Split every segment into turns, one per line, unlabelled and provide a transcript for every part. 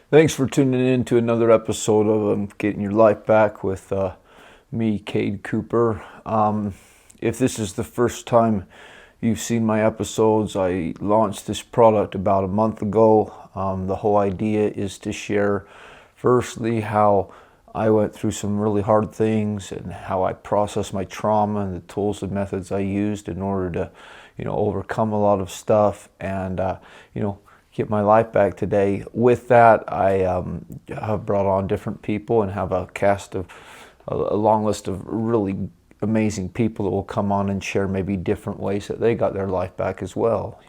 Thanks for tuning in to another episode of Getting Your Life Back with me, Cade Cooper. If this is the first time you've seen my episodes, I launched this product about a month ago. The whole idea is to share, firstly, how I went through some really hard things and how I processed my trauma and the tools and methods I used in order to, overcome a lot of stuff and, get my life back today. With that, I have brought on different people and have a long list of really amazing people that will come on and share maybe different ways that they got their life back as well.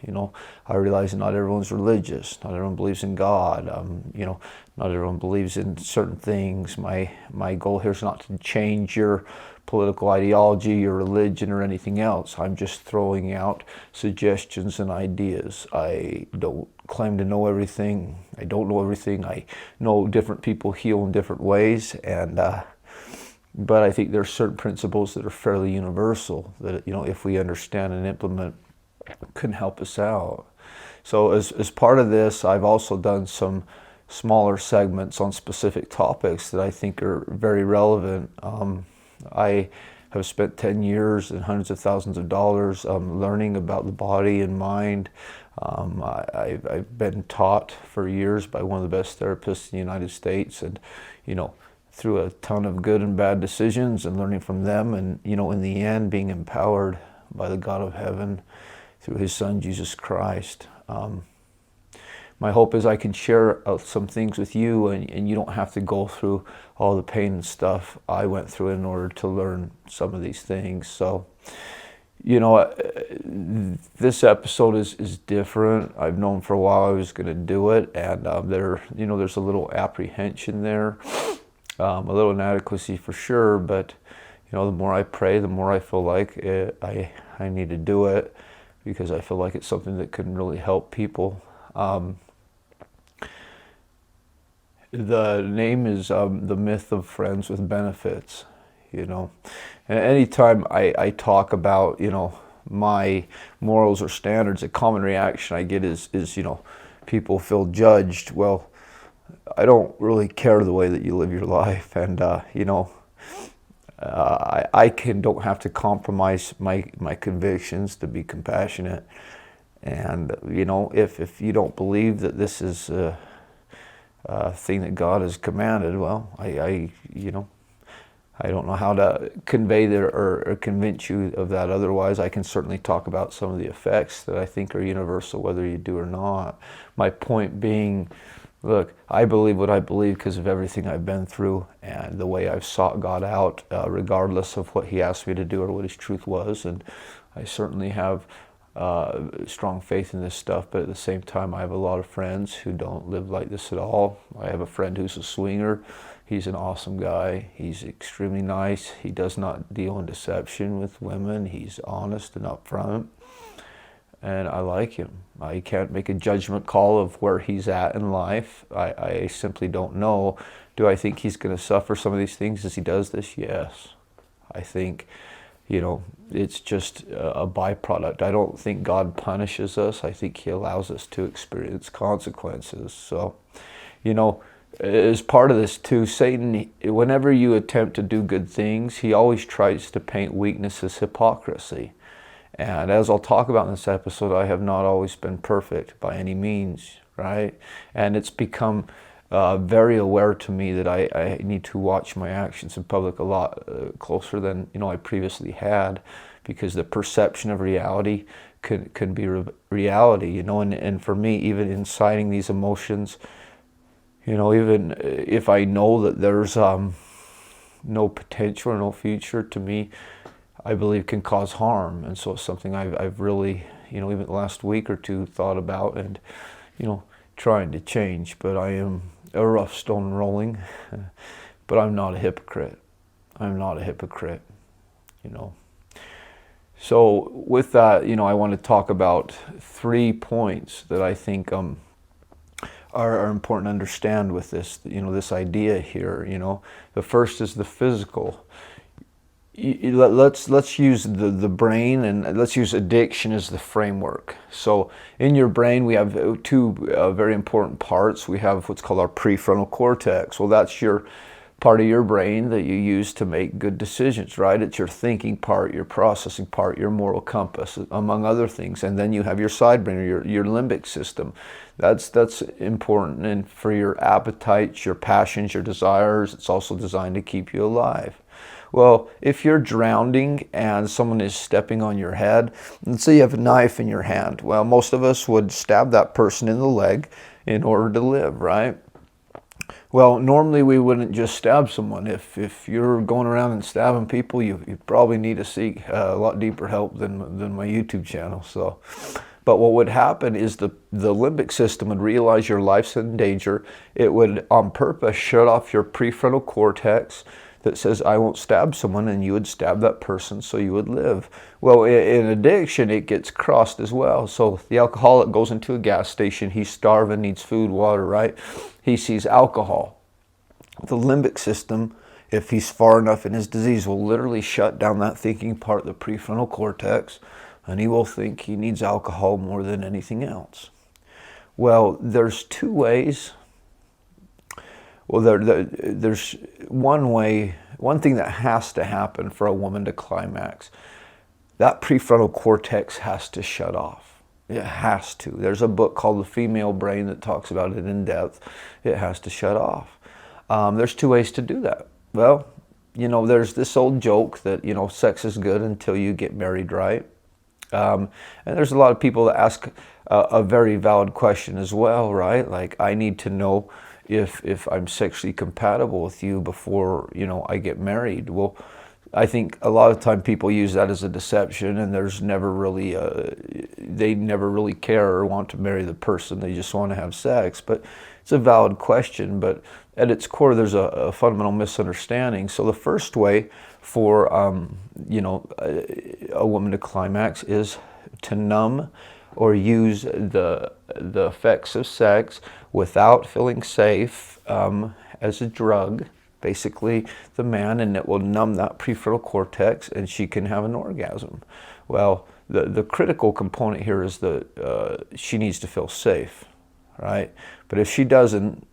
I realize not everyone's religious, not everyone believes in God. Not everyone believes in certain things. My goal here is not to change your political ideology, your religion, or anything else. I'm just throwing out suggestions and ideas. I don't claim to know everything. I don't know everything. I know different people heal in different ways, but I think there are certain principles that are fairly universal that if we understand and implement, can help us out. So as part of this, I've also done some smaller segments on specific topics that I think are very relevant. I have spent 10 years and hundreds of thousands of dollars learning about the body and mind. I've been taught for years by one of the best therapists in the United States, and through a ton of good and bad decisions and learning from them, and in the end being empowered by the God of heaven through his son Jesus Christ. My hope is I can share some things with you, and you don't have to go through all the pain and stuff I went through in order to learn some of these things. So, this episode is different. I've known for a while I was going to do it, and there's a little apprehension there, a little inadequacy for sure. But the more I pray, the more I feel like I need to do it, because I feel like it's something that can really help people. The name is The Myth of Friends with Benefits. And anytime I talk about my morals or standards, a common reaction I get is people feel judged. Well, I don't really care the way that you live your life, and don't have to compromise my convictions to be compassionate. And if you don't believe that this is thing that God has commanded, well, I don't know how to convey that or convince you of that. Otherwise, I can certainly talk about some of the effects that I think are universal, whether you do or not. My point being, look, I believe what I believe because of everything I've been through and the way I've sought God out, regardless of what he asked me to do or what his truth was. And I certainly have strong faith in this stuff, but at the same time, I have a lot of friends who don't live like this at all. I have a friend who's a swinger. He's an awesome guy. He's extremely nice. He does not deal in deception with women. He's honest and upfront, and I like him. I can't make a judgment call of where he's at in life. I simply don't know. Do I think he's going to suffer some of these things as he does this? Yes. I think it's just a byproduct. I don't think God punishes us. I think he allows us to experience consequences. So, as part of this too, Satan, whenever you attempt to do good things, he always tries to paint weakness as hypocrisy. And as I'll talk about in this episode, I have not always been perfect by any means, right? And it's become very aware to me that I need to watch my actions in public a lot closer than I previously had, because the perception of reality can be reality, and for me, even inciting these emotions, even if I know that there's no potential or no future, to me, I believe can cause harm. And so it's something I've really, even the last week or two thought about and, trying to change. But I am a rough stone rolling, but I'm not a hypocrite. I'm not a hypocrite, So with that, I want to talk about 3 points that I think are important to understand with this, this idea here. The first is the physical. let's use the brain, and let's use addiction as the framework. So in your brain we have two very important parts. We have what's called our prefrontal cortex. Well, that's your part of your brain that you use to make good decisions, right? It's your thinking part, your processing part, your moral compass, among other things. And then you have your side brain, or your limbic system. That's important, and for your appetites, your passions, your desires. It's also designed to keep you alive. Well, if you're drowning and someone is stepping on your head, let's say you have a knife in your hand. Well, most of us would stab that person in the leg in order to live, right? Well, normally we wouldn't just stab someone. If you're going around and stabbing people, you probably need to seek a lot deeper help than my YouTube channel. So, but what would happen is the limbic system would realize your life's in danger. It would on purpose shut off your prefrontal cortex that says, I won't stab someone, and you would stab that person so you would live. Well, in addiction, it gets crossed as well. So the alcoholic goes into a gas station, he's starving, needs food, water, right? He sees alcohol. The limbic system, if he's far enough in his disease, will literally shut down that thinking part, the prefrontal cortex, and he will think he needs alcohol more than anything else. Well, there's two ways. Well, there's one thing that has to happen for a woman to climax. That prefrontal cortex has to shut off. It has to. There's a book called The Female Brain that talks about it in depth. It has to shut off. There's two ways to do that. Well, there's this old joke that, sex is good until you get married, right? And there's a lot of people that ask a very valid question as well, right? Like, I need to know if I'm sexually compatible with you before, I get married. Well, I think a lot of time people use that as a deception, and there's never really, they never really care or want to marry the person. They just want to have sex. But it's a valid question, but at its core, there's a fundamental misunderstanding. So the first way for, a woman to climax is to numb or use the effects of sex without feeling safe as a drug, basically the man, and it will numb that prefrontal cortex, and she can have an orgasm. Well, the critical component here is that she needs to feel safe, right? But if she doesn't,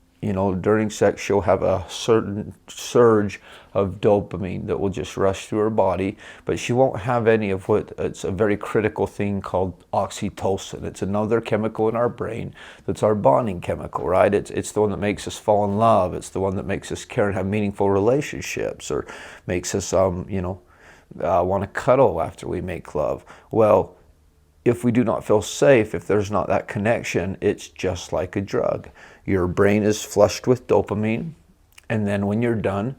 during sex, she'll have a certain surge of dopamine that will just rush through her body, but she won't have any of it's a very critical thing called oxytocin. It's another chemical in our brain that's our bonding chemical, right? It's the one that makes us fall in love. It's the one that makes us care and have meaningful relationships, or makes us, want to cuddle after we make love. Well, if we do not feel safe, if there's not that connection, it's just like a drug. Your brain is flushed with dopamine, and then when you're done,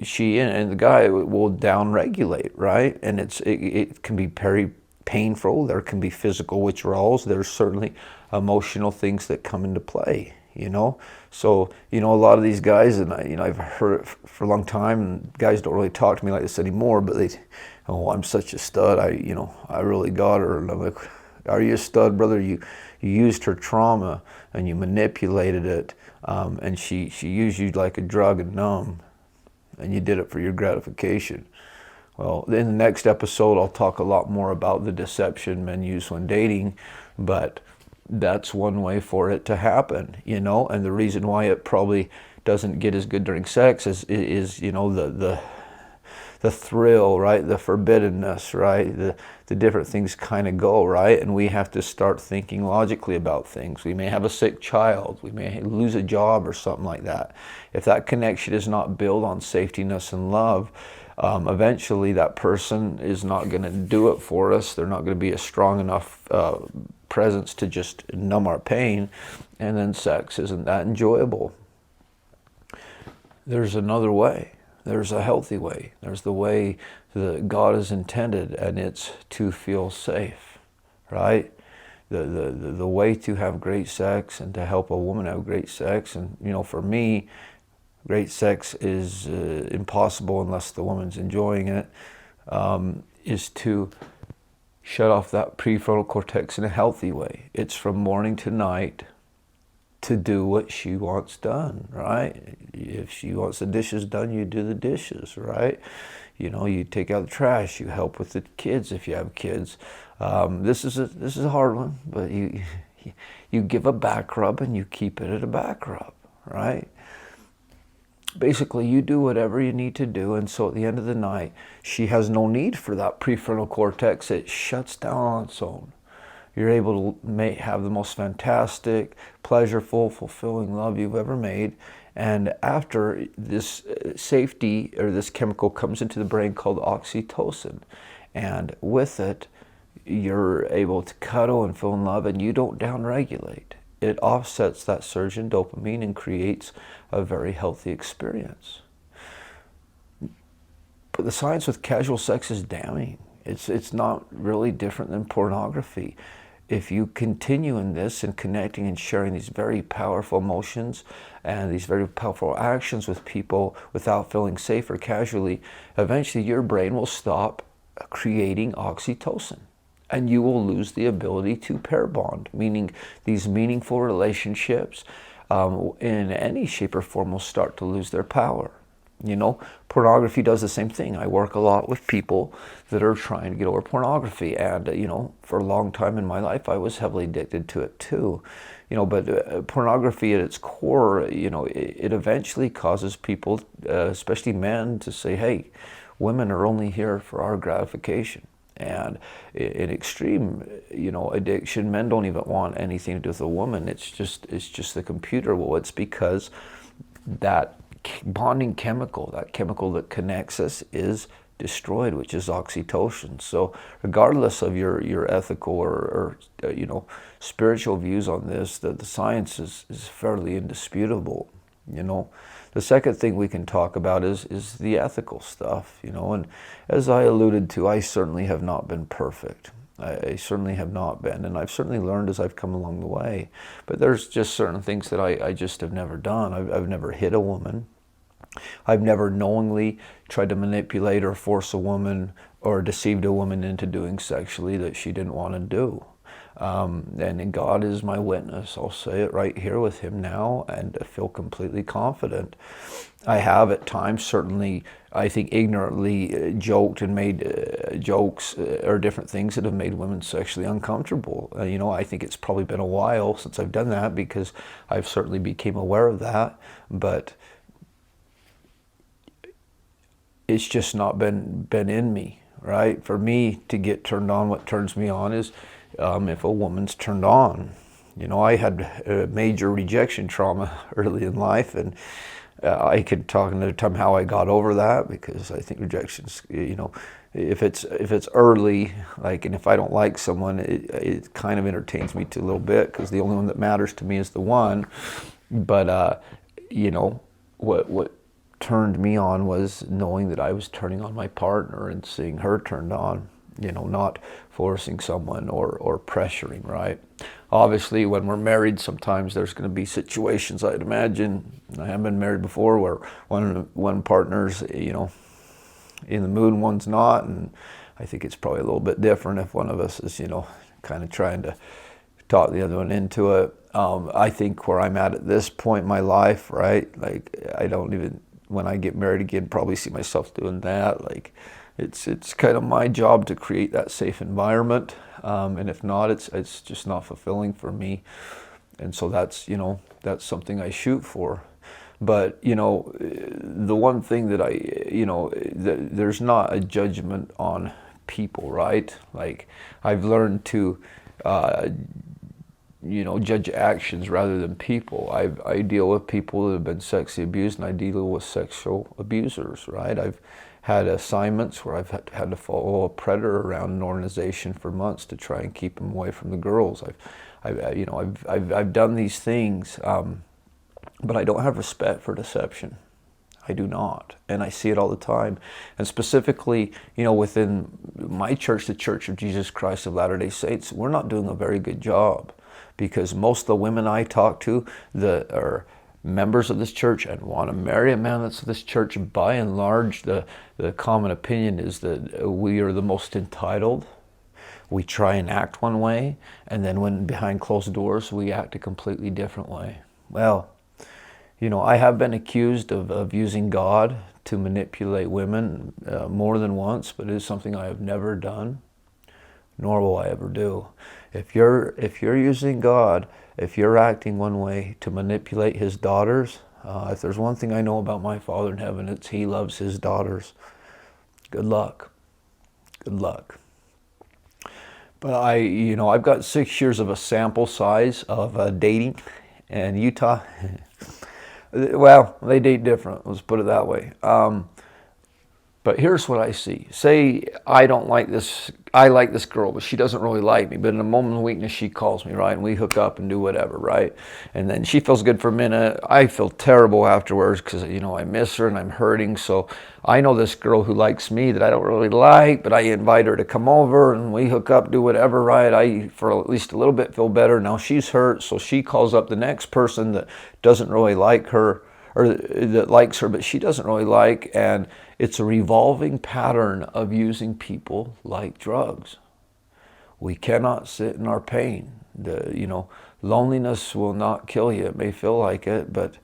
she and the guy will downregulate, right? And it can be very painful. There can be physical withdrawals. There's certainly emotional things that come into play, So, a lot of these guys, and I've heard it for a long time, and guys don't really talk to me like this anymore, but I'm such a stud. I really got her. And I'm like, are you a stud, brother? You used her trauma and you manipulated it, and she used you like a drug and numb, and you did it for your gratification. Well, in the next episode, I'll talk a lot more about the deception men use when dating, but that's one way for it to happen, and the reason why it probably doesn't get as good during sex is the thrill, right? The forbiddenness, right? The different things kind of go, right? And we have to start thinking logically about things. We may have a sick child. We may lose a job or something like that. If that connection is not built on safetyness and love, eventually that person is not going to do it for us. They're not going to be a strong enough presence to just numb our pain, and then sex isn't that enjoyable. There's another way. There's a healthy way. There's the way that God has intended, and it's to feel safe, right? The way to have great sex and to help a woman have great sex, and for me, great sex is impossible unless the woman's enjoying it, is to shut off that prefrontal cortex in a healthy way. It's from morning to night to do what she wants done, right? If she wants the dishes done, you do the dishes, right? You take out the trash, you help with the kids if you have kids. This is a hard one, but you give a back rub and you keep it at a back rub, right? Basically, you do whatever you need to do, and so at the end of the night, she has no need for that prefrontal cortex. It shuts down on its own. You're able to have the most fantastic, pleasureful, fulfilling love you've ever made. And after this safety, or this chemical comes into the brain called oxytocin. And with it, you're able to cuddle and feel in love, and you don't downregulate. It offsets that surge in dopamine and creates a very healthy experience. But the science with casual sex is damning. It's not really different than pornography. If you continue in this and connecting and sharing these very powerful emotions and these very powerful actions with people without feeling safe or casually, eventually your brain will stop creating oxytocin. And you will lose the ability to pair bond, meaning these meaningful relationships in any shape or form will start to lose their power. Pornography does the same thing. I work a lot with people that are trying to get over pornography, and for a long time in my life I was heavily addicted to it too. But pornography at its core, it eventually causes people, especially men, to say, hey, women are only here for our gratification. And in extreme, addiction, men don't even want anything to do with a woman. It's just the computer. Well, it's because that bonding chemical, that chemical that connects us, is destroyed, which is oxytocin. So regardless of your ethical or spiritual views on this, the science is fairly indisputable. The second thing we can talk about is the ethical stuff, and as I alluded to, I certainly have not been perfect. I certainly have not been, and I've certainly learned as I've come along the way. But there's just certain things that I just have never done. I've never hit a woman. I've never knowingly tried to manipulate or force a woman or deceived a woman into doing sexually that she didn't want to do. And God is my witness. I'll say it right here with him now, and I feel completely confident. I have at times, certainly, I think ignorantly joked and made jokes or different things that have made women sexually uncomfortable. I think it's probably been a while since I've done that, because I've certainly became aware of that, but it's just not been in me, right? For me to get turned on, what turns me on is if a woman's turned on. I had major rejection trauma early in life, and I could talk another time how I got over that, because I think rejection's, if it's early, and if I don't like someone, it kind of entertains me a little bit, because the only one that matters to me is the one. But what turned me on was knowing that I was turning on my partner and seeing her turned on. Not forcing someone or pressuring, right? Obviously, when we're married, sometimes there's going to be situations, I'd imagine, I have been married before, where one partner's, in the mood and one's not, and I think it's probably a little bit different if one of us is, kind of trying to talk the other one into it. I think where I'm at this point in my life, right, I don't even, when I get married again, probably see myself doing that, It's kind of my job to create that safe environment, and if not, it's just not fulfilling for me, and so that's something I shoot for. But the one thing that there's not a judgment on people, right? I've learned to judge actions rather than people. I deal with people that have been sexually abused, and I deal with sexual abusers, right? I've had assignments where I've had to follow a predator around an organization for months to try and keep him away from the girls. I've done these things, but I don't have respect for deception. I do not, and I see it all the time. And specifically, within my church, the Church of Jesus Christ of Latter-day Saints, we're not doing a very good job, because most of the women I talk to that are members of this church and want to marry a man that's of this church, by and large, the common opinion is that we are the most entitled. We try and act one way, and then when behind closed doors, we act a completely different way. Well, I have been accused of using God to manipulate women more than once, but it is something I have never done, nor will I ever do. If you're using God, if you're acting one way to manipulate his daughters, if there's one thing I know about my Father in heaven, it's he loves his daughters. Good luck. Good luck. But I've got 6 years of a sample size of dating in Utah. Well, they date different, let's put it that way. But here's what I see. Say I like this girl, but she doesn't really like me. But in a moment of weakness, she calls me, right? And we hook up and do whatever, right? And then she feels good for a minute. I feel terrible afterwards because, I miss her and I'm hurting. So I know this girl who likes me that I don't really like, but I invite her to come over and we hook up, do whatever, right? I, for at least a little bit, feel better. Now she's hurt, so she calls up the next person that doesn't really like her, or that likes her, but she doesn't really like, and it's a revolving pattern of using people like drugs. We cannot sit in our pain. Loneliness will not kill you. It may feel like it, but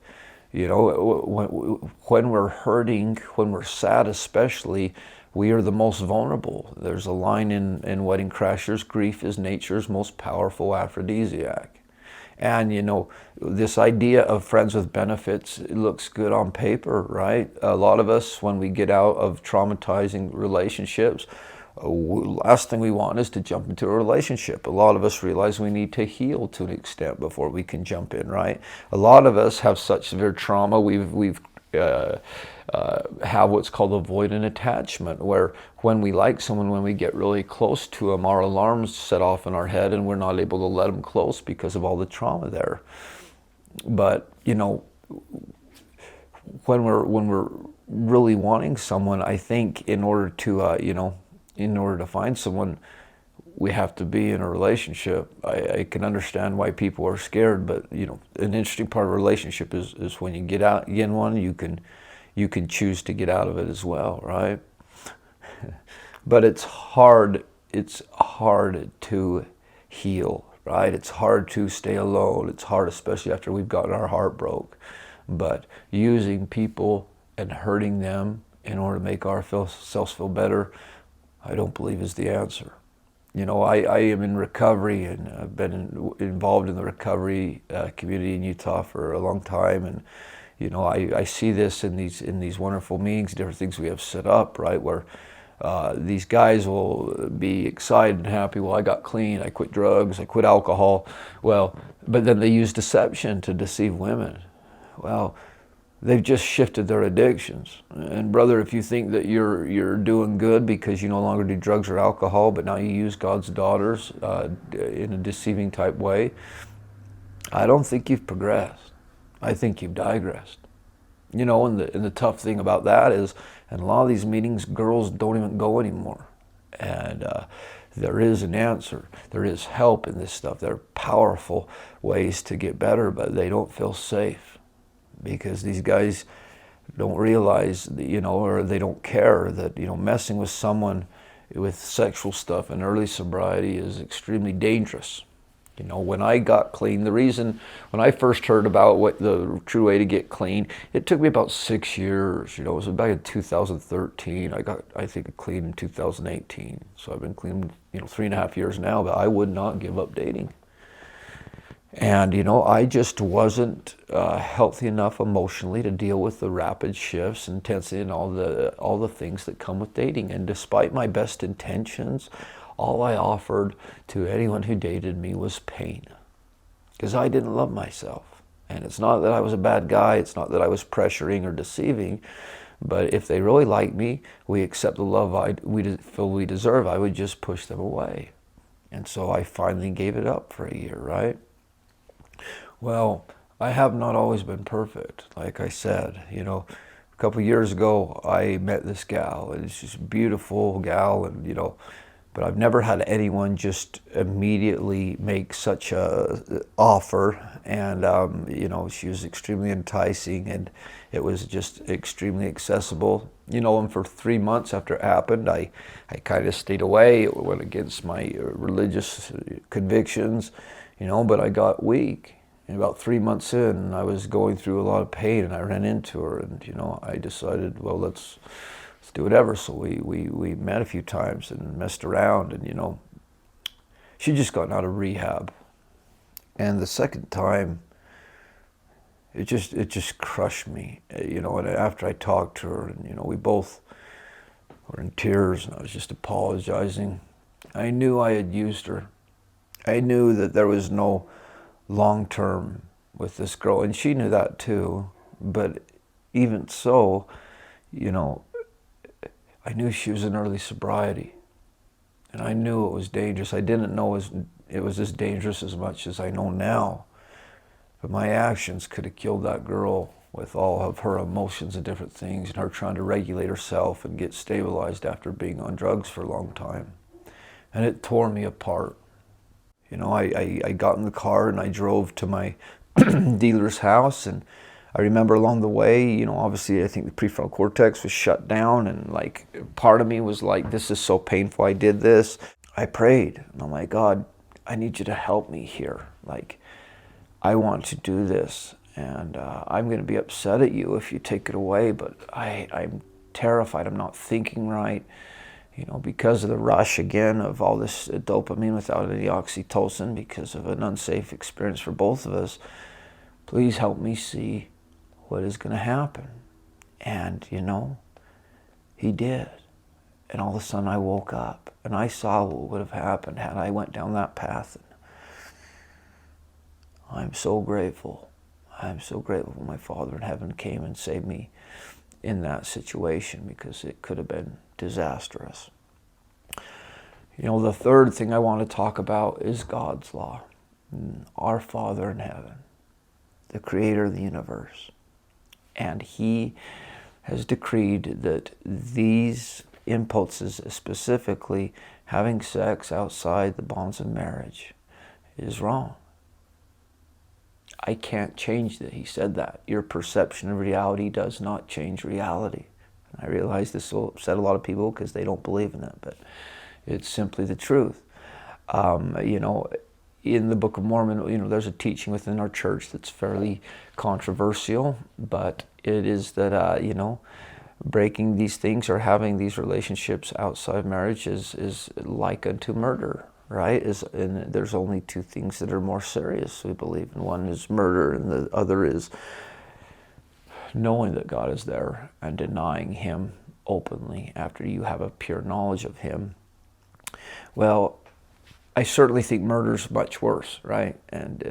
when we're hurting, when we're sad especially, we are the most vulnerable. There's a line in Wedding Crashers, grief is nature's most powerful aphrodisiac. And, this idea of friends with benefits, it looks good on paper, right? A lot of us, when we get out of traumatizing relationships, last thing we want is to jump into a relationship. A lot of us realize we need to heal to an extent before we can jump in, right? A lot of us have such severe trauma, we've have what's called avoidant attachment, where when we like someone, when we get really close to them, our alarms set off in our head and we're not able to let them close because of all the trauma there. But when we're really wanting someone, I think in order to find someone, we have to be in a relationship. I can understand why people are scared, but an interesting part of a relationship is when you get in one, you can choose to get out of it as well, right? But it's hard to heal, right? It's hard to stay alone. It's hard, especially after we've gotten our heart broke. But using people and hurting them in order to make ourselves feel better, I don't believe is the answer. I am in recovery, and I've been involved in the recovery community in Utah for a long time, and I see this in these wonderful meetings, different things we have set up, right, where these guys will be excited and happy. Well, I got clean, I quit drugs, I quit alcohol. Well, but then they use deception to deceive women. Well, they've just shifted their addictions. And brother, if you think that you're doing good because you no longer do drugs or alcohol, but now you use God's daughters in a deceiving type way, I don't think you've progressed. I think you've digressed. And the tough thing about that is, in a lot of these meetings, girls don't even go anymore. And there is an answer. There is help in this stuff. There are powerful ways to get better, but they don't feel safe because these guys don't realize, or they don't care that, messing with someone with sexual stuff in early sobriety is extremely dangerous. When I got clean, when I first heard about what the true way to get clean, it took me about 6 years. It was back in 2013. I think, clean in 2018. So I've been clean, 3.5 years now, but I would not give up dating. And, I just wasn't healthy enough emotionally to deal with the rapid shifts, intensity, and all the things that come with dating. And despite my best intentions, all I offered to anyone who dated me was pain, because I didn't love myself. And it's not that I was a bad guy, it's not that I was pressuring or deceiving, but if they really like me, we accept the love we feel we deserve, I would just push them away. And so I finally gave it up for a year, right? Well, I have not always been perfect. Like I said, a couple of years ago, I met this gal, and it's just a beautiful gal, and but I've never had anyone just immediately make such a offer. And she was extremely enticing, and it was just extremely accessible. And for 3 months after it happened, I kind of stayed away. It went against my religious convictions, but I got weak. And about 3 months in, I was going through a lot of pain, and I ran into her, and I decided, well, let's do whatever. So we met a few times and messed around, and she'd just gotten out of rehab. And the second time, it just crushed me, and after I talked to her, and we both were in tears, and I was just apologizing. I knew I had used her. I knew that there was no long term with this girl, and she knew that too. But even so, I knew she was in early sobriety, and I knew it was dangerous. I didn't know it was as dangerous as much as I know now. But my actions could have killed that girl, with all of her emotions and different things, and her trying to regulate herself and get stabilized after being on drugs for a long time. And it tore me apart. I got in the car and I drove to my dealer's house, and I remember along the way, obviously I think the prefrontal cortex was shut down, and like part of me was like, this is so painful, I did this. I prayed, and I'm like, God, I need you to help me here. Like, I want to do this, and I'm going to be upset at you if you take it away, but I'm terrified. I'm not thinking right, because of the rush again of all this dopamine without any oxytocin, because of an unsafe experience for both of us. Please help me see what is going to happen. And, he did. And all of a sudden I woke up, and I saw what would have happened had I went down that path. I'm so grateful. I'm so grateful my Father in heaven came and saved me in that situation, because it could have been disastrous. The third thing I want to talk about is God's law. Our Father in heaven, the creator of the universe. And he has decreed that these impulses, specifically having sex outside the bonds of marriage, is wrong. I can't change that. He said that. Your perception of reality does not change reality. And I realize this will upset a lot of people because they don't believe in it, but it's simply the truth. In the Book of Mormon, there's a teaching within our church that's fairly controversial, but it is that, breaking these things or having these relationships outside marriage is like unto murder. Right? And there's only two things that are more serious, we believe. And one is murder, and the other is knowing that God is there and denying him openly after you have a pure knowledge of him. Well, I certainly think murder is much worse, right? And,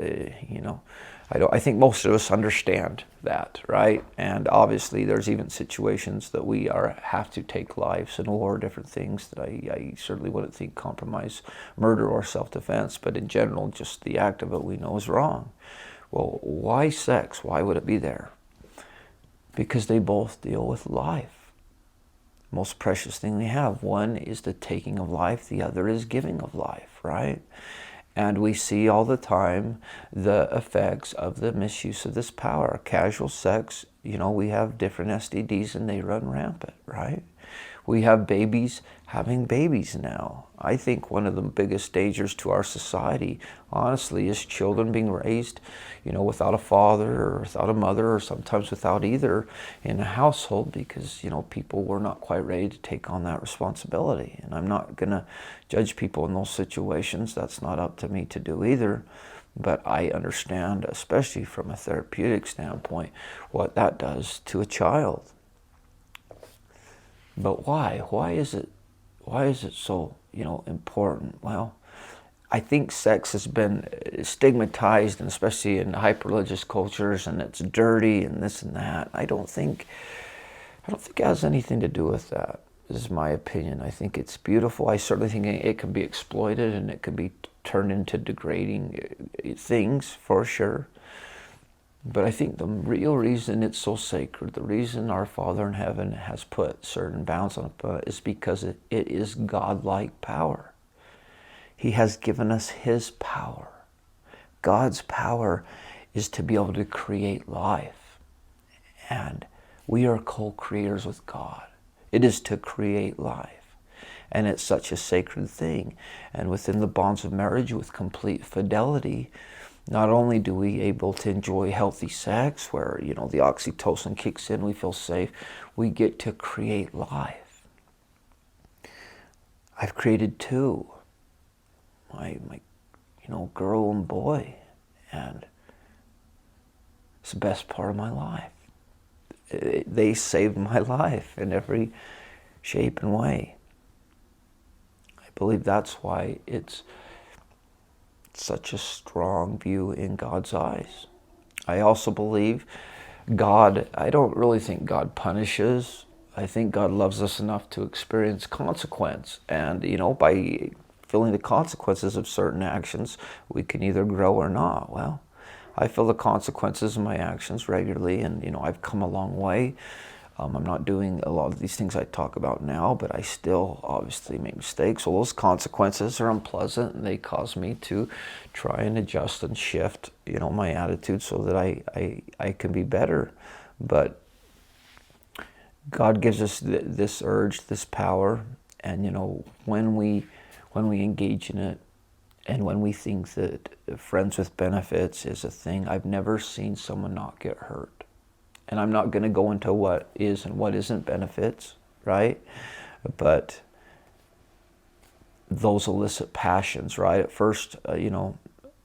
I think most of us understand that, right? And obviously there's even situations that we have to take lives in war, different things that I certainly wouldn't think compromise murder or self-defense, but in general, just the act of it we know is wrong. Well, why sex? Why would it be there? Because they both deal with life. Most precious thing we have. One is the taking of life, the other is giving of life, right? And we see all the time the effects of the misuse of this power. Casual sex, we have different STDs and they run rampant, right? We have babies having babies now. I think one of the biggest dangers to our society, honestly, is children being raised, without a father or without a mother, or sometimes without either in a household, because, people were not quite ready to take on that responsibility. And I'm not going to judge people in those situations. That's not up to me to do either. But I understand, especially from a therapeutic standpoint, what that does to a child. But why? Why is it so, important? Well, I think sex has been stigmatized, and especially in hyper-religious cultures, and it's dirty and this and that. I don't think it has anything to do with that, is my opinion. I think it's beautiful. I certainly think it can be exploited, and it can be turned into degrading things, for sure. But I think the real reason it's so sacred, the reason our Father in heaven has put certain bounds on it, is because it is godlike power. He has given us his power. God's power is to be able to create life. And we are co-creators with God. It is to create life. And it's such a sacred thing. And within the bonds of marriage, with complete fidelity, Not only do we able to enjoy healthy sex where, you know, the oxytocin kicks in, we feel safe, we get to create life. I've created two, my you know, girl and boy, and it's the best part of my life. They saved my life in every shape and way. I believe that's why it's such a strong view in God's eyes. I also believe God, I don't really think God punishes. I think God loves us enough to experience consequence. And, you know, by feeling the consequences of certain actions, we can either grow or not. Well, I feel the consequences of my actions regularly, and, you know, I've come a long way. I'm not doing a lot of these things I talk about now, but I still obviously make mistakes. So those consequences are unpleasant, and they cause me to try and adjust and shift, you know, my attitude so that I can be better. But God gives us this urge, this power, and, you know, when we engage in it, and when we think that friends with benefits is a thing, I've never seen someone not get hurt. And I'm not going to go into what is and what isn't benefits, right? But those illicit passions, right? At first, you know,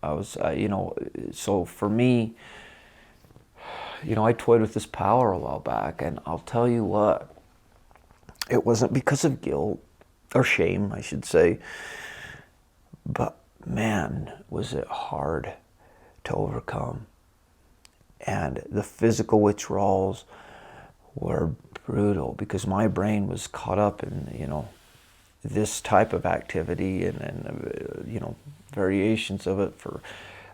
I was, you know, so for me, you know, I toyed with this power a while back, and I'll tell you what, it wasn't because of guilt or shame, I should say, but man, was it hard to overcome. And the physical withdrawals were brutal because my brain was caught up in, you know, this type of activity and you know, variations of it for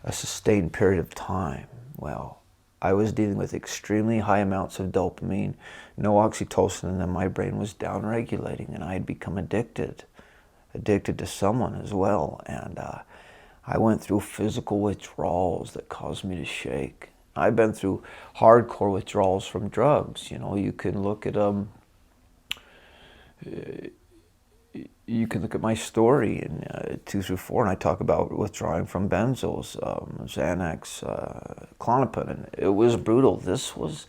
a sustained period of time. Well, I was dealing with extremely high amounts of dopamine, no oxytocin, and then my brain was down-regulating, and I had become addicted to someone as well. And I went through physical withdrawals that caused me to shake. I've been through hardcore withdrawals from drugs. You know, you can look at my story in 2 through 4, and I talk about withdrawing from benzos, Xanax, Klonopin, and it was brutal. This was,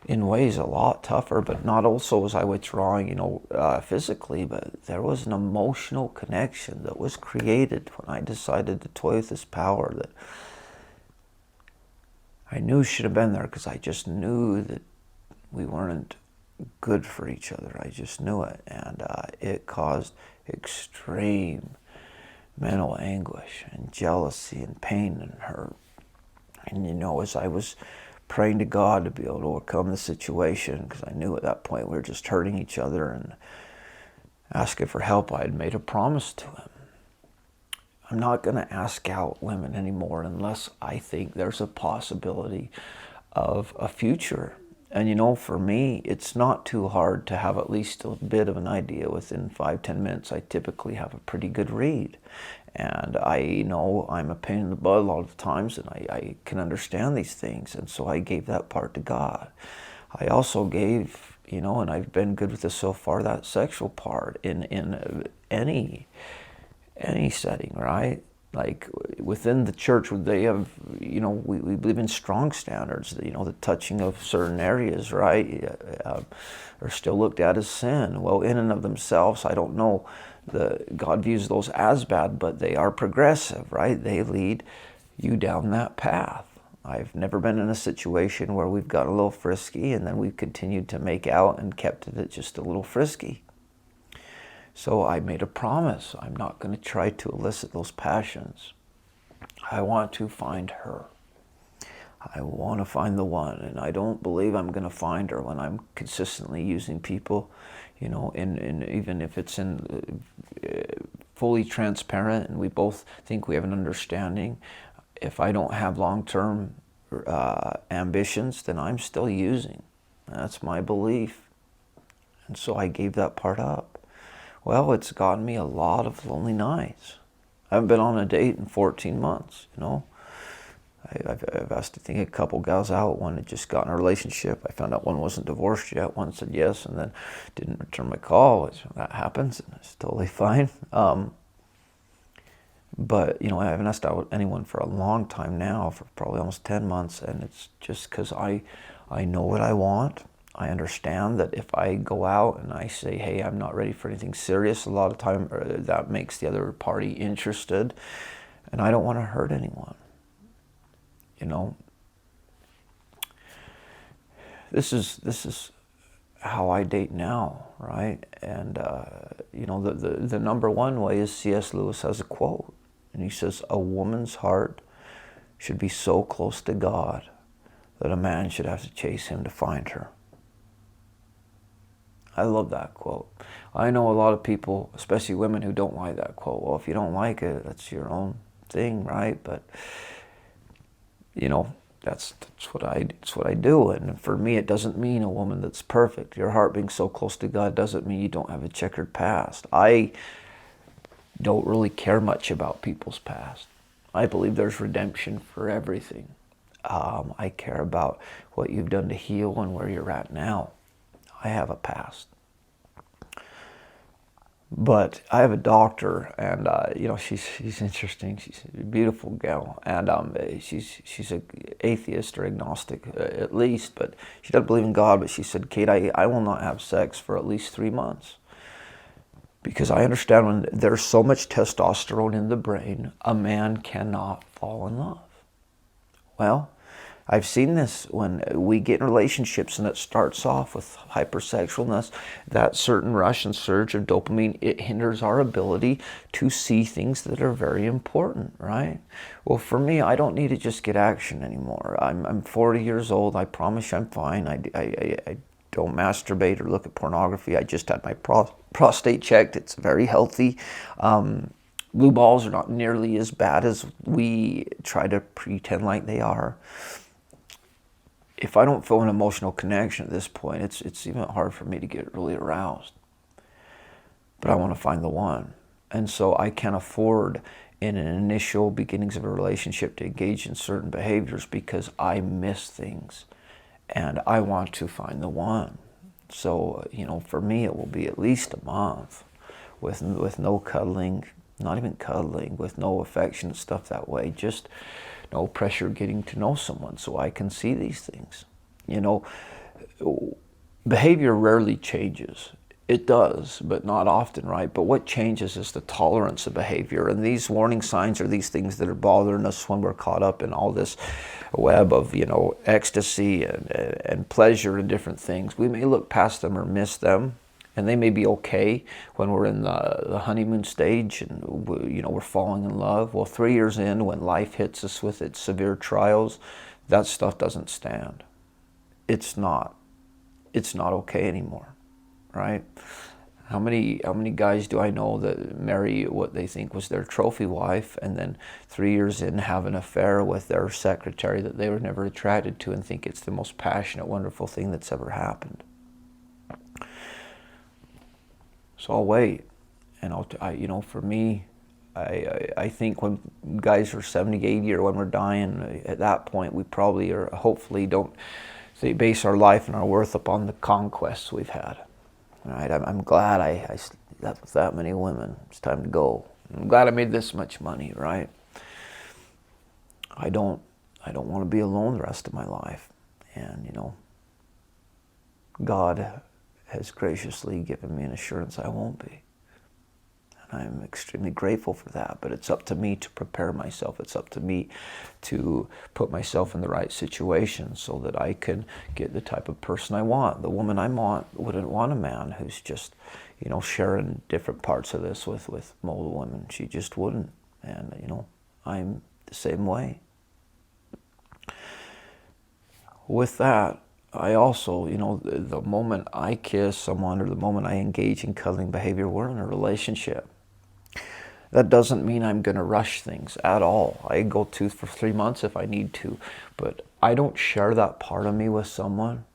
in ways, a lot tougher, but not also was I withdrawing, you know, physically, but there was an emotional connection that was created when I decided to toy with this power that I knew should have been there, because I just knew that we weren't good for each other. I just knew it, and it caused extreme mental anguish and jealousy and pain and hurt. And, you know, as I was praying to God to be able to overcome the situation, because I knew at that point we were just hurting each other, and asking for help, I had made a promise to him. I'm not going to ask out women anymore unless I think there's a possibility of a future. And, you know, for me, it's not too hard to have at least a bit of an idea. Within 5-10 minutes, I typically have a pretty good read. And I know I'm a pain in the butt a lot of times, and I can understand these things. And so I gave that part to God. I also gave, you know, and I've been good with this so far, that sexual part in any setting, right? Like within the church, they have, you know, we believe in strong standards. You know, the touching of certain areas, right, are still looked at as sin. Well, in and of themselves, I don't know, God views those as bad, but they are progressive, right? They lead you down that path. I've never been in a situation where we've got a little frisky and then we've continued to make out and kept it just a little frisky. So I made a promise. I'm not going to try to elicit those passions. I want to find her. I want to find the one, and I don't believe I'm going to find her when I'm consistently using people, you know, in even if it's in fully transparent and we both think we have an understanding. If I don't have long-term ambitions, then I'm still using. That's my belief. And so I gave that part up. Well, it's gotten me a lot of lonely nights. I haven't been on a date in 14 months, you know. I've asked, I think, a couple gals out. One had just gotten a relationship. I found out one wasn't divorced yet. One said yes and then didn't return my call. That happens, and it's totally fine. But, I haven't asked out anyone for a long time now, for probably almost 10 months. And it's just because I know what I want. I understand that if I go out and I say, hey, I'm not ready for anything serious, a lot of time that makes the other party interested. And I don't want to hurt anyone. This is how I date now, right? And, the number one way is C.S. Lewis has a quote. And he says, a woman's heart should be so close to God that a man should have to chase him to find her. I love that quote. I know a lot of people, especially women, who don't like that quote. Well, if you don't like it, that's your own thing, right? But, that's what I do. And for me, it doesn't mean a woman that's perfect. Your heart being so close to God doesn't mean you don't have a checkered past. I don't really care much about people's past. I believe there's redemption for everything. I care about what you've done to heal and where you're at now. I have a past. But I have a doctor, and she's interesting. She's a beautiful gal, and she's an atheist or agnostic at least, but she doesn't believe in God. But she said, Kate, I will not have sex for at least 3 months, because I understand when there's so much testosterone in the brain, a man cannot fall in love. Well, I've seen this when we get in relationships and it starts off with hypersexualness, that certain rush and surge of dopamine, it hinders our ability to see things that are very important, right? Well, for me, I don't need to just get action anymore. I'm 40 years old. I promise I'm fine. I don't masturbate or look at pornography. I just had my prostate checked. It's very healthy. Blue balls are not nearly as bad as we try to pretend like they are. If I don't feel an emotional connection at this point, it's even hard for me to get really aroused. But I want to find the one. And so I can't afford in an initial beginnings of a relationship to engage in certain behaviors, because I miss things and I want to find the one. So, for me, it will be at least a month with no cuddling, not even cuddling, with no affectionate stuff that way, just no pressure getting to know someone so I can see these things. Behavior rarely changes. It does, but not often, right? But what changes is the tolerance of behavior. And these warning signs are these things that are bothering us when we're caught up in all this web of, ecstasy and pleasure and different things. We may look past them or miss them. And they may be okay when we're in the honeymoon stage and we're falling in love. Well, 3 years in, when life hits us with its severe trials, that stuff doesn't stand. It's not okay anymore, right? How many guys do I know that marry what they think was their trophy wife, and then 3 years in have an affair with their secretary that they were never attracted to and think it's the most passionate, wonderful thing that's ever happened? So I'll wait, and for me, I think when guys are 70, 80, or when we're dying, at that point, we probably are, hopefully don't base our life and our worth upon the conquests we've had. All right, I'm glad I slept with that many women. It's time to go. I'm glad I made this much money, right? I don't want to be alone the rest of my life, and God has graciously given me an assurance I won't be. And I'm extremely grateful for that, but it's up to me to prepare myself. It's up to me to put myself in the right situation so that I can get the type of person I want. The woman I want wouldn't want a man who's just, sharing different parts of this with multiple women. She just wouldn't. And, I'm the same way. With that, I also, the moment I kiss someone or the moment I engage in cuddling behavior, we're in a relationship. That doesn't mean I'm going to rush things at all. I go 2 for 3 months if I need to, but I don't share that part of me with someone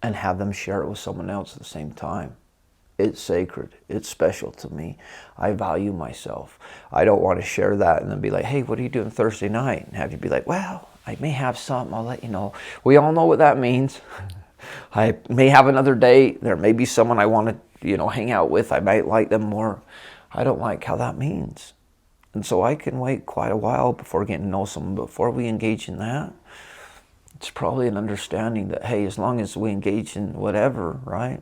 and have them share it with someone else at the same time. It's sacred. It's special to me. I value myself. I don't want to share that and then be like, hey, what are you doing Thursday night? And have you be like, well, I may have something, I'll let you know. We all know what that means. I may have another date. There may be someone I want to, hang out with. I might like them more. I don't like how that means. And so I can wait quite a while before getting to know someone. Before we engage in that, it's probably an understanding that, hey, as long as we engage in whatever, right,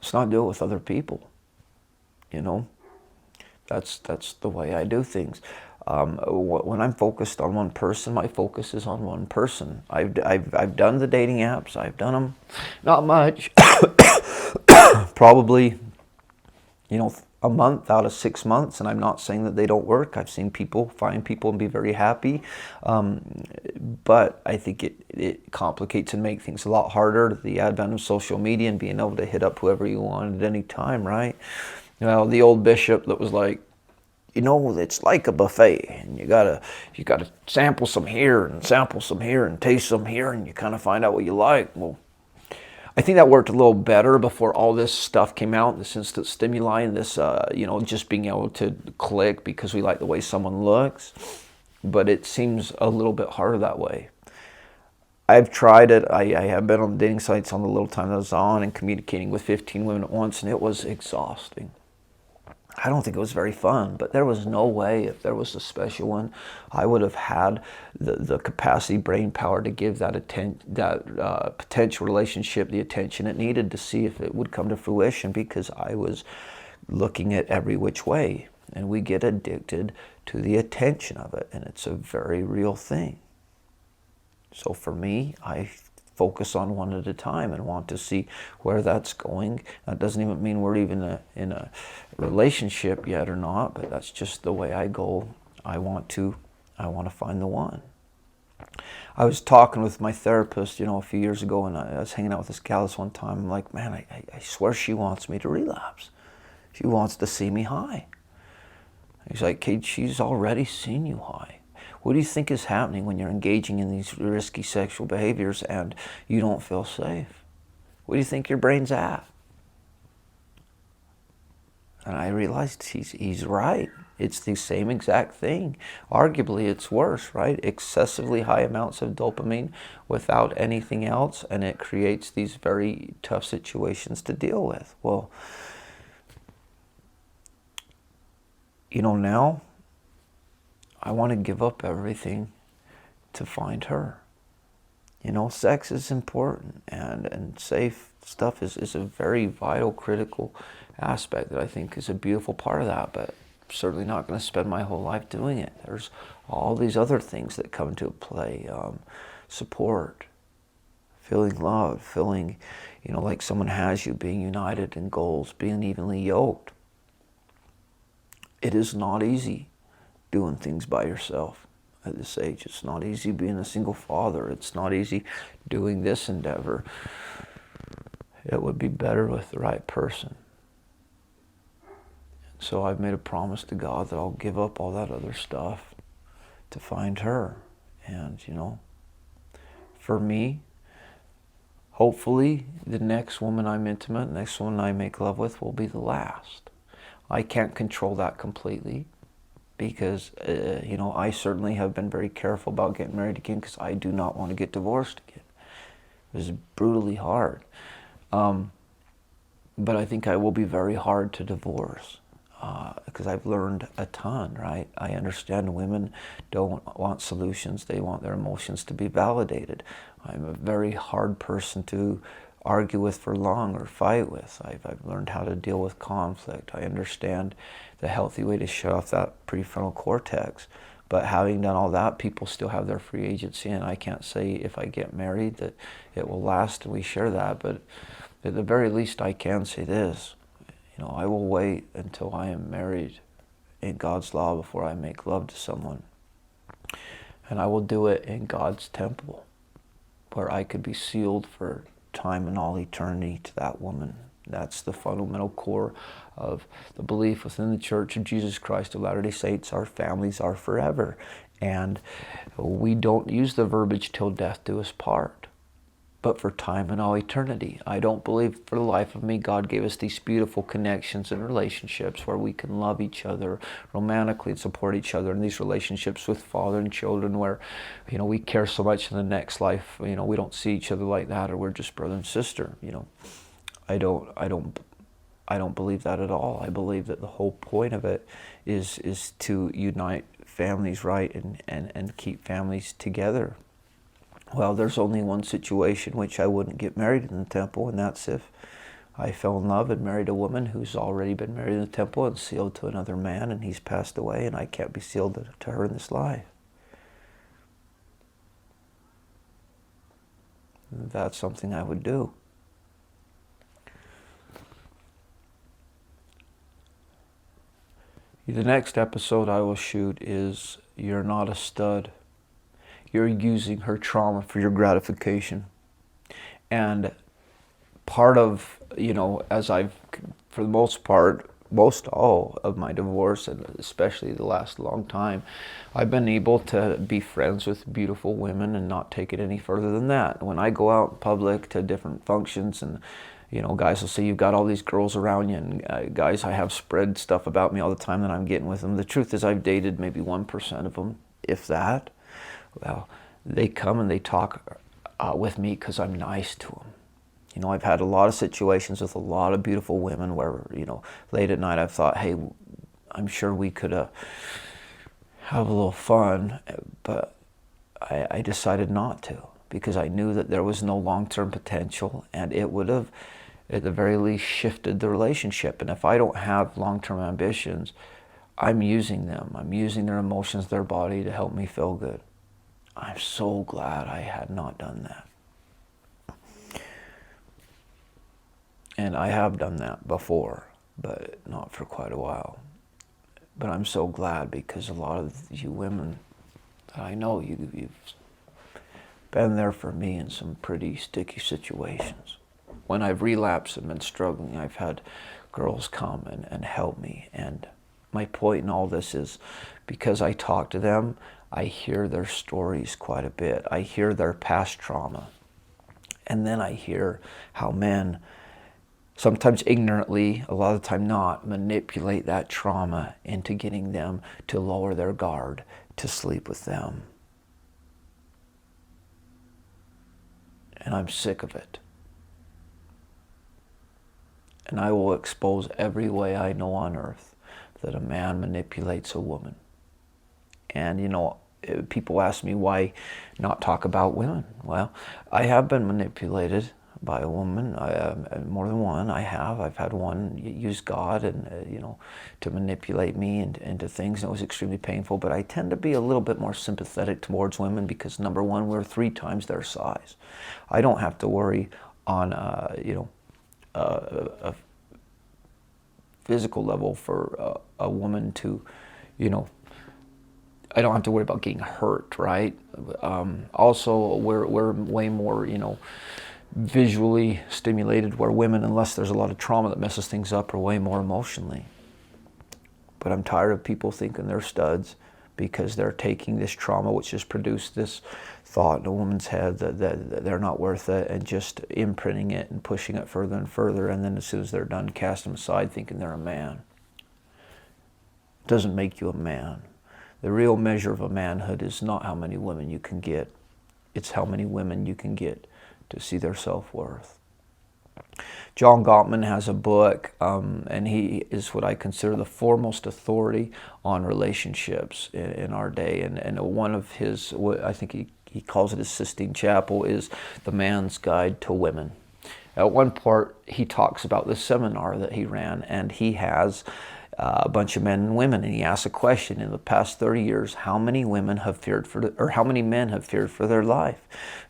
let's not do it with other people, you know? That's the way I do things. When I'm focused on one person, my focus is on one person. I've done the dating apps. I've done them, not much, probably, a month out of 6 months, and I'm not saying that they don't work. I've seen people find people and be very happy, but I think it complicates and makes things a lot harder. The advent of social media and being able to hit up whoever you want at any time, right? Well, the old bishop that was like, it's like a buffet, and you gotta sample some here and sample some here and taste some here, and you kind of find out what you like. Well, I think that worked a little better before all this stuff came out, this instant stimuli and this, just being able to click because we like the way someone looks. But it seems a little bit harder that way. I've tried it. I have been on dating sites on the little time that I was on and communicating with 15 women at once, and it was exhausting. I don't think it was very fun, but there was no way, if there was a special one, I would have had the capacity, brain power to give that potential relationship the attention it needed to see if it would come to fruition, because I was looking at every which way. And we get addicted to the attention of it, and it's a very real thing. So for me, I focus on one at a time and want to see where that's going. That doesn't even mean we're even in a relationship yet or not, but that's just the way I go. I want to find the one. I was talking with my therapist, a few years ago, and I was hanging out with this gal this one time. I'm like, man, I swear she wants me to relapse. She wants to see me high. He's like, Kate, she's already seen you high. What do you think is happening when you're engaging in these risky sexual behaviors and you don't feel safe? Where do you think your brain's at? And I realized he's right. It's the same exact thing. Arguably, it's worse, right? Excessively high amounts of dopamine without anything else, and it creates these very tough situations to deal with. Well, now I want to give up everything to find her. Sex is important, and safe stuff is a very vital, critical aspect that I think is a beautiful part of that, but I'm certainly not going to spend my whole life doing it. There's all these other things that come into play. Support, feeling loved, feeling, like someone has you, being united in goals, being evenly yoked. It is not easy doing things by yourself at this age. It's not easy being a single father. It's not easy doing this endeavor. It would be better with the right person. So I've made a promise to God that I'll give up all that other stuff to find her. And, for me, hopefully the next woman I'm intimate, the next woman I make love with will be the last. I can't control that completely, because, I certainly have been very careful about getting married again, because I do not want to get divorced again. It was brutally hard. But I think I will be very hard to divorce, because I've learned a ton, right? I understand women don't want solutions. They want their emotions to be validated. I'm a very hard person to argue with for long or fight with. I've learned how to deal with conflict. I understand the healthy way to shut off that prefrontal cortex. But having done all that, people still have their free agency, and I can't say if I get married that it will last and we share that, but at the very least I can say this. I will wait until I am married in God's law before I make love to someone. And I will do it in God's temple, where I could be sealed for time and all eternity to that woman. That's the fundamental core of the belief within the Church of Jesus Christ of Latter-day Saints. Our families are forever. And we don't use the verbiage "till death do us part," but for time and all eternity. I don't believe for the life of me God gave us these beautiful connections and relationships where we can love each other romantically and support each other in these relationships with father and children, where we care so much in the next life, we don't see each other like that, or we're just brother and sister. I don't believe that at all. I believe that the whole point of it is to unite families, right, and keep families together. Well, there's only one situation which I wouldn't get married in the temple, and that's if I fell in love and married a woman who's already been married in the temple and sealed to another man, and he's passed away, and I can't be sealed to her in this life. That's something I would do. The next episode I will shoot is You're Not a Stud. You're using her trauma for your gratification. And part of, as I've, for the most part, most all of my divorce, and especially the last long time, I've been able to be friends with beautiful women and not take it any further than that. When I go out in public to different functions, and guys will say, you've got all these girls around you, and guys, I have spread stuff about me all the time that I'm getting with them. The truth is I've dated maybe 1% of them, if that. Well, they come and they talk with me because I'm nice to them. I've had a lot of situations with a lot of beautiful women where, late at night I've thought, hey, I'm sure we could have a little fun, but I decided not to, because I knew that there was no long-term potential, and it would have, at the very least, shifted the relationship. And if I don't have long-term ambitions, I'm using them. I'm using their emotions, their body, to help me feel good. I'm so glad I had not done that. And I have done that before, but not for quite a while. But I'm so glad, because a lot of you women, I know you've been there for me in some pretty sticky situations. When I've relapsed and been struggling, I've had girls come and help me. And my point in all this is, because I talk to them, I hear their stories quite a bit. I hear their past trauma. And then I hear how men, sometimes ignorantly, a lot of the time not, manipulate that trauma into getting them to lower their guard, to sleep with them. And I'm sick of it. And I will expose every way I know on earth that a man manipulates a woman. And people ask me, why not talk about women? Well, I have been manipulated by a woman, more than one. I've had one use God and to manipulate me into things, and it was extremely painful. But I tend to be a little bit more sympathetic towards women, because number one, we're 3 times their size. I don't have to worry on a physical level for a woman to, I don't have to worry about getting hurt, right? Also, we're way more, visually stimulated, where women, unless there's a lot of trauma that messes things up, are way more emotionally. But I'm tired of people thinking they're studs because they're taking this trauma, which has produced this thought in a woman's head that they're not worth it, and just imprinting it and pushing it further and further, and then as soon as they're done, cast them aside thinking they're a man. It doesn't make you a man. The real measure of a manhood is not how many women you can get. It's how many women you can get to see their self-worth. John Gottman has a book, and he is what I consider the foremost authority on relationships in our day. And one of his, I think he calls it his Sistine Chapel, is The Man's Guide to Women. At one part, he talks about this seminar that he ran, and he has a bunch of men and women, and he asks a question: in the past 30 years, how many women have feared for, or how many men have feared for their life?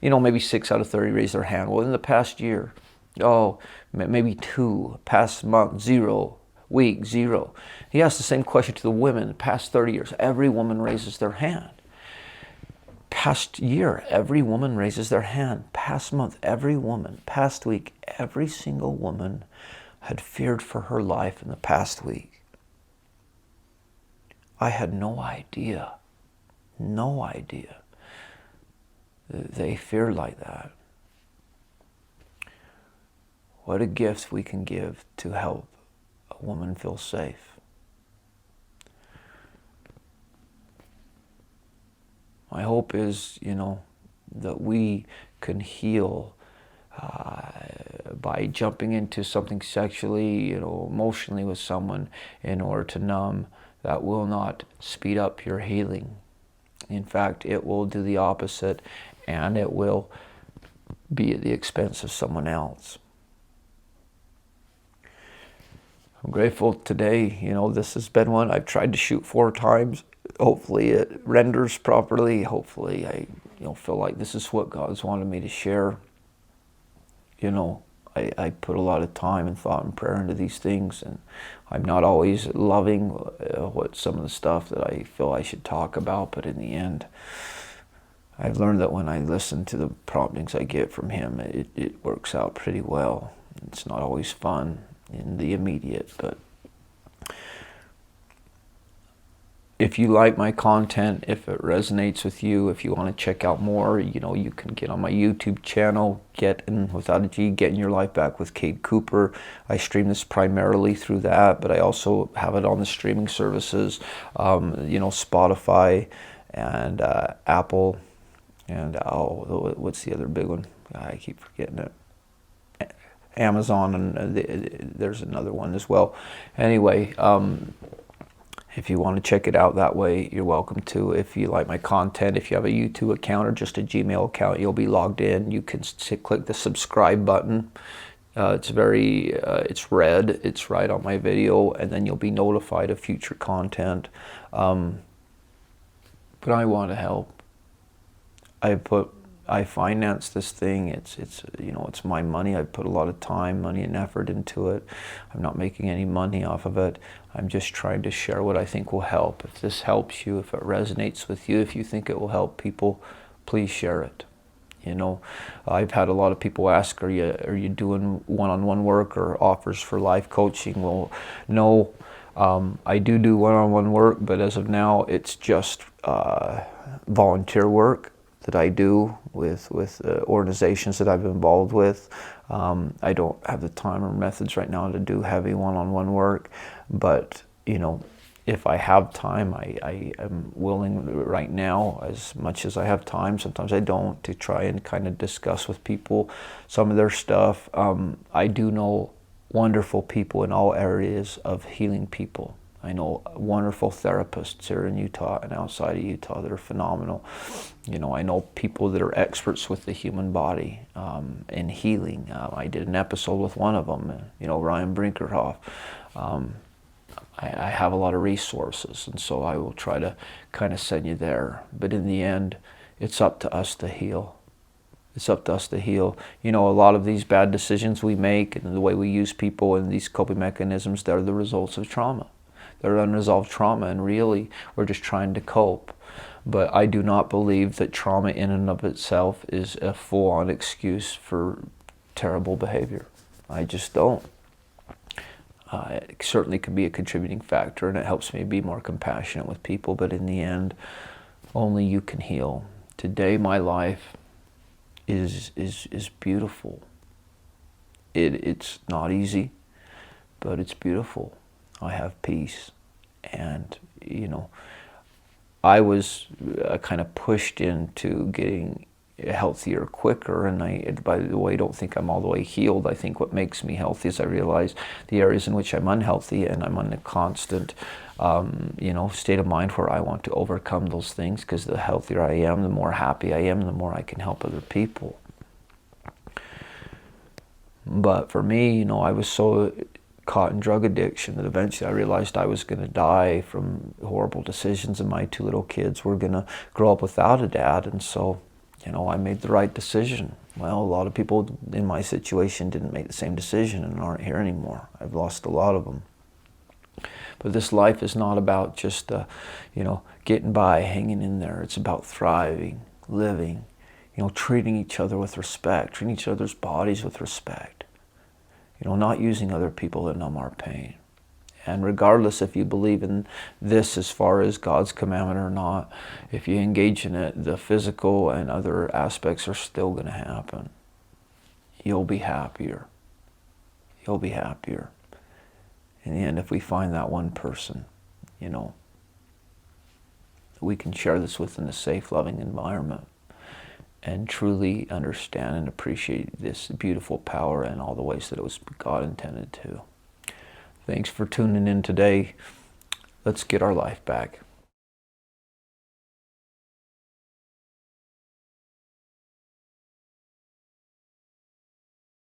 Maybe 6 out of 30 raise their hand. Well, in the past year, maybe 2. Past month, 0. Week, 0. He asks the same question to the women. The past 30 years, every woman raises their hand. Past year, every woman raises their hand. Past month, every woman. Past week, every single woman had feared for her life in the past week. I had no idea that they feared like that. What a gift we can give to help a woman feel safe. My hope is, that we can heal by jumping into something sexually, emotionally with someone in order to numb that will not speed up your healing. In fact, it will do the opposite, and it will be at the expense of someone else. I'm grateful today. This has been one I've tried to shoot 4 times. Hopefully it renders properly. Hopefully I feel like this is what God's wanted me to share. I put a lot of time and thought and prayer into these things, and I'm not always loving what some of the stuff that I feel I should talk about, but in the end, I've learned that when I listen to the promptings I get from Him, it works out pretty well. It's not always fun in the immediate, but if you like my content, if it resonates with you, if you want to check out more, you can get on my YouTube channel, Getting Your Life Back with Kate Cooper. I stream this primarily through that, but I also have it on the streaming services, Spotify and Apple, and what's the other big one? I keep forgetting it. Amazon, and there's another one as well. Anyway, if you want to check it out that way, you're welcome to. If you like my content, if you have a YouTube account or just a Gmail account, you'll be logged in. You can click the subscribe button. It's red. It's right on my video, and then you'll be notified of future content. But I want to help. I finance this thing. It's my money. I put a lot of time, money, and effort into it. I'm not making any money off of it. I'm just trying to share what I think will help. If this helps you, if it resonates with you, if you think it will help people, please share it. I've had a lot of people ask, are you doing one-on-one work or offers for life coaching? Well, no, I do one-on-one work, but as of now, it's just volunteer work that I do with organizations that I've been involved with. I don't have the time or methods right now to do heavy one-on-one work, but if I have time, I am willing right now, as much as I have time, sometimes I don't, to try and kind of discuss with people some of their stuff. I do know wonderful people in all areas of healing people. I know wonderful therapists here in Utah and outside of Utah that are phenomenal. I know people that are experts with the human body and healing. I did an episode with one of them, Ryan Brinkerhoff. I have a lot of resources, and so I will try to kind of send you there. But in the end, it's up to us to heal. It's up to us to heal. A lot of these bad decisions we make and the way we use people and these coping mechanisms, they're the results of trauma. They're unresolved trauma, and really, we're just trying to cope. But I do not believe that trauma in and of itself is a full-on excuse for terrible behavior. I just don't. It certainly can be a contributing factor, and it helps me be more compassionate with people, but in the end, only you can heal. Today, my life is beautiful. It's not easy, but it's beautiful. I have peace, and I was kind of pushed into getting healthier quicker, and by the way, I don't think I'm all the way healed. I think what makes me healthy is I realize the areas in which I'm unhealthy, and I'm in a constant state of mind where I want to overcome those things, because the healthier I am, the more happy I am, the more I can help other people. But for me, I was so caught in drug addiction that eventually I realized I was going to die from horrible decisions, and my 2 little kids were going to grow up without a dad. And so, I made the right decision. Well, a lot of people in my situation didn't make the same decision and aren't here anymore. I've lost a lot of them. But this life is not about just, getting by, hanging in there. It's about thriving, living, treating each other with respect, treating each other's bodies with respect. Not using other people to numb our pain. And regardless if you believe in this as far as God's commandment or not, if you engage in it, the physical and other aspects are still going to happen. You'll be happier. You'll be happier. In the end, if we find that one person, we can share this within a safe, loving environment and truly understand and appreciate this beautiful power and all the ways that it was God intended to. Thanks for tuning in today. Let's get our life back.